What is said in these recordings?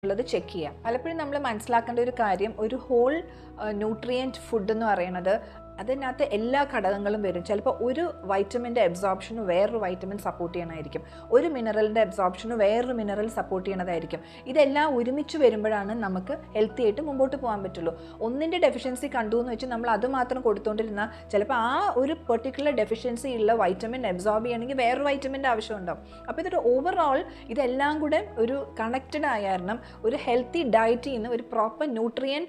ആയിട്ടുള്ളത് ചെക്ക് ചെയ്യാം. പലപ്പോഴും നമ്മൾ മനസ്സിലാക്കേണ്ട ഒരു കാര്യം, ഒരു ഹോൾ ന്യൂട്രിയൻറ്റ് ഫുഡ് എന്ന് പറയുന്നത് അതിനകത്ത് എല്ലാ ഘടകങ്ങളും വരും. ചിലപ്പോൾ ഒരു വൈറ്റമിൻ്റെ അബ്സോർപ്ഷന് വേറൊരു വൈറ്റമിൻ സപ്പോർട്ട് ചെയ്യണമായിരിക്കും, ഒരു മിനറലിൻ്റെ അബ്സോർപ്ഷന് വേറൊരു മിനറൽ സപ്പോർട്ട് ചെയ്യണതായിരിക്കും. ഇതെല്ലാം ഒരുമിച്ച് വരുമ്പോഴാണ് നമുക്ക് ഹെൽത്തി ആയിട്ട് മുമ്പോട്ട് പോകാൻ പറ്റുള്ളൂ. ഒന്നിൻ്റെ ഡെഫിഷ്യൻസി കണ്ടു എന്ന് വെച്ച് നമ്മൾ അതുമാത്രം കൊടുത്തുകൊണ്ടിരുന്നാൽ ചിലപ്പോൾ ആ ഒരു പെർട്ടിക്കുലർ ഡെഫിഷ്യൻസി ഉള്ള വൈറ്റമിൻ അബ്സോർബ് ചെയ്യണമെങ്കിൽ വേറൊരു വൈറ്റമിൻ്റെ ആവശ്യമുണ്ടാവും. അപ്പോൾ ഇതൊരു ഓവറോൾ ഇതെല്ലാം കൂടെ ഒരു കണക്റ്റഡ് ആയ കാരണം ഒരു ഹെൽത്തി ഡയറ്റിൽ നിന്ന് ഒരു പ്രോപ്പർ ന്യൂട്രിയൻ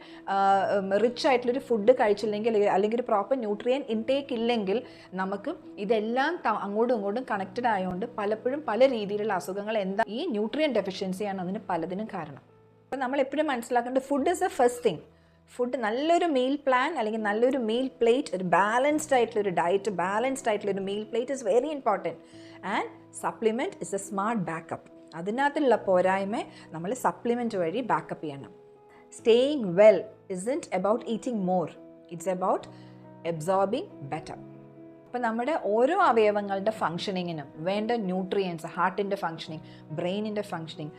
റിച്ച് ആയിട്ടുള്ളൊരു ഫുഡ് കഴിച്ചില്ലെങ്കിൽ, അല്ലെങ്കിൽ ഒരു പ്രോപ്പർ ന്യൂട്രിയൻ ഇൻടേക്ക് ഇല്ലെങ്കിൽ നമുക്ക് ഇതെല്ലാം അങ്ങോട്ടും ഇങ്ങോട്ടും കണക്റ്റഡ് ആയതുകൊണ്ട് പലപ്പോഴും പല രീതിയിലുള്ള അസുഖങ്ങൾ എന്താ ഈ ന്യൂട്രിയൻ ഡെഫിഷ്യൻസിയാണ് അതിന് പലതിനും കാരണം. അപ്പോൾ നമ്മൾ എപ്പോഴും മനസ്സിലാക്കേണ്ടത് food is A first thing. Food നല്ലൊരു മീൽ പ്ലാൻ അല്ലെങ്കിൽ നല്ലൊരു മീൽ പ്ലേറ്റ്, ഒരു ബാലൻസ്ഡ് ആയിട്ടുള്ളൊരു ഡയറ്റ്, ബാലൻസ്ഡ് ആയിട്ടുള്ളൊരു meal plate is very important. And supplement is A smart backup. അതിനകത്തുള്ള പോരായ്മ നമ്മൾ സപ്ലിമെൻറ്റ് വഴി ബാക്കപ്പ് ചെയ്യണം. Staying well isn't about eating more, it's about absorbing better. അപ്പോൾ നമ്മുടെ ഓരോ അവയവങ്ങളുടെ ഫങ്ഷനിങ്ങിനും വേണ്ട ന്യൂട്രിയൻസ്, ഹാർട്ടിൻ്റെ ഫങ്ഷനിങ്, ബ്രെയിനിൻ്റെ ഫങ്ഷനിങ്,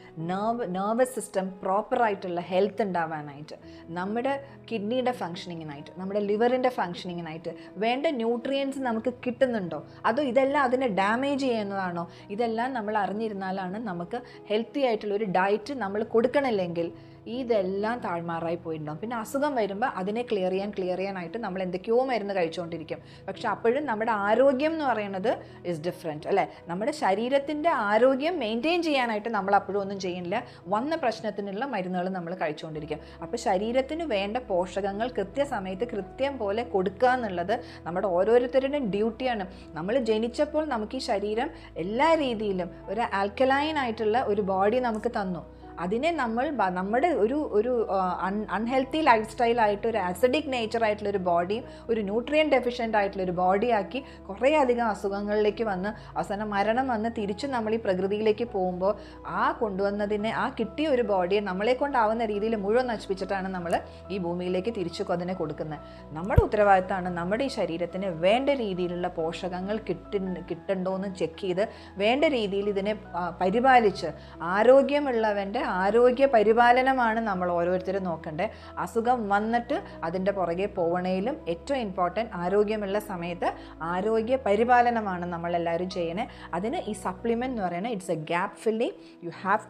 നെർവസ് സിസ്റ്റം പ്രോപ്പറായിട്ടുള്ള ഹെൽത്ത് ഉണ്ടാവാനായിട്ട്, നമ്മുടെ കിഡ്നിയുടെ ഫങ്ഷനിങ്ങിനായിട്ട്, നമ്മുടെ ലിവറിൻ്റെ ഫങ്ഷനിങ്ങിനായിട്ട് വേണ്ട ന്യൂട്രിയൻസ് നമുക്ക് കിട്ടുന്നുണ്ടോ, അതോ ഇതെല്ലാം അതിനെ ഡാമേജ് ചെയ്യുന്നതാണോ, ഇതെല്ലാം നമ്മൾ അറിഞ്ഞിരുന്നാലാണ് നമുക്ക് ഹെൽത്തി ആയിട്ടുള്ളൊരു ഡയറ്റ് നമ്മൾ കൊടുക്കണില്ലെങ്കിൽ ഇതെല്ലാം താഴ്മാറായി പോയിട്ടുണ്ടാകും. പിന്നെ അസുഖം വരുമ്പോൾ അതിനെ ക്ലിയർ ചെയ്യാനായിട്ട് നമ്മൾ എന്തൊക്കെയോ മരുന്ന് കഴിച്ചുകൊണ്ടിരിക്കും. പക്ഷെ അപ്പോഴും നമ്മുടെ ആരോഗ്യം എന്ന് പറയുന്നത് ഇസ് ഡിഫറെൻറ്റ് അല്ലേ. നമ്മുടെ ശരീരത്തിൻ്റെ ആരോഗ്യം മെയിൻറ്റെയിൻ ചെയ്യാനായിട്ട് നമ്മൾ അപ്പോഴും ഒന്നും ചെയ്യുന്നില്ല, വന്ന പ്രശ്നത്തിനുള്ള മരുന്നുകൾ നമ്മൾ കഴിച്ചുകൊണ്ടിരിക്കും. അപ്പോൾ ശരീരത്തിന് വേണ്ട പോഷകങ്ങൾ കൃത്യസമയത്ത് കൃത്യം പോലെ കൊടുക്കുക എന്നുള്ളത് നമ്മുടെ ഓരോരുത്തരുടെയും ഡ്യൂട്ടിയാണ്. നമ്മൾ ജനിച്ചപ്പോൾ നമുക്ക് ഈ ശരീരം എല്ലാ രീതിയിലും ഒരു ആൽക്കലൈൻ ആയിട്ടുള്ള ഒരു ബോഡി നമുക്ക് തന്നു. അതിനെ നമ്മുടെ ഒരു അൺഹെൽത്തി ലൈഫ് സ്റ്റൈലായിട്ട്, ഒരു ആസിഡിക് നേച്ചറായിട്ടുള്ളൊരു ബോഡിയും ഒരു ന്യൂട്രിയൻ ഡെഫിഷ്യൻ്റ് ആയിട്ടുള്ളൊരു ബോഡിയാക്കി കുറേ അധികം അസുഖങ്ങളിലേക്ക് വന്ന് അവസാനം മരണം വന്ന് തിരിച്ച് നമ്മൾ ഈ പ്രകൃതിയിലേക്ക് പോകുമ്പോൾ ആ കിട്ടിയ ഒരു ബോഡിയെ നമ്മളെ കൊണ്ടാവുന്ന രീതിയിൽ മുഴുവൻ നശിപ്പിച്ചിട്ടാണ് നമ്മൾ ഈ ഭൂമിയിലേക്ക് തിരിച്ചു അതിനെ കൊടുക്കുന്നത്. നമ്മുടെ ഉത്തരവാദിത്തമാണ് നമ്മുടെ ഈ ശരീരത്തിന് വേണ്ട രീതിയിലുള്ള പോഷകങ്ങൾ കിട്ടണ്ടോയെന്ന് ചെക്ക് ചെയ്ത് വേണ്ട രീതിയിൽ ഇതിനെ പരിപാലിച്ച് ആരോഗ്യമുള്ളവൻ്റെ ആരോഗ്യ പരിപാലനമാണ് നമ്മൾ ഓരോരുത്തരും നോക്കേണ്ടത്. അസുഖം വന്നിട്ട് അതിൻ്റെ പുറകെ പോകണേലും ഏറ്റവും ഇമ്പോർട്ടൻറ്റ് ആരോഗ്യമുള്ള സമയത്ത് ആരോഗ്യ പരിപാലനമാണ് നമ്മളെല്ലാവരും ചെയ്യണേ. അതിന് ഈ സപ്ലിമെൻ്റ് എന്ന് പറയുന്നത് it's a gap filling. You have to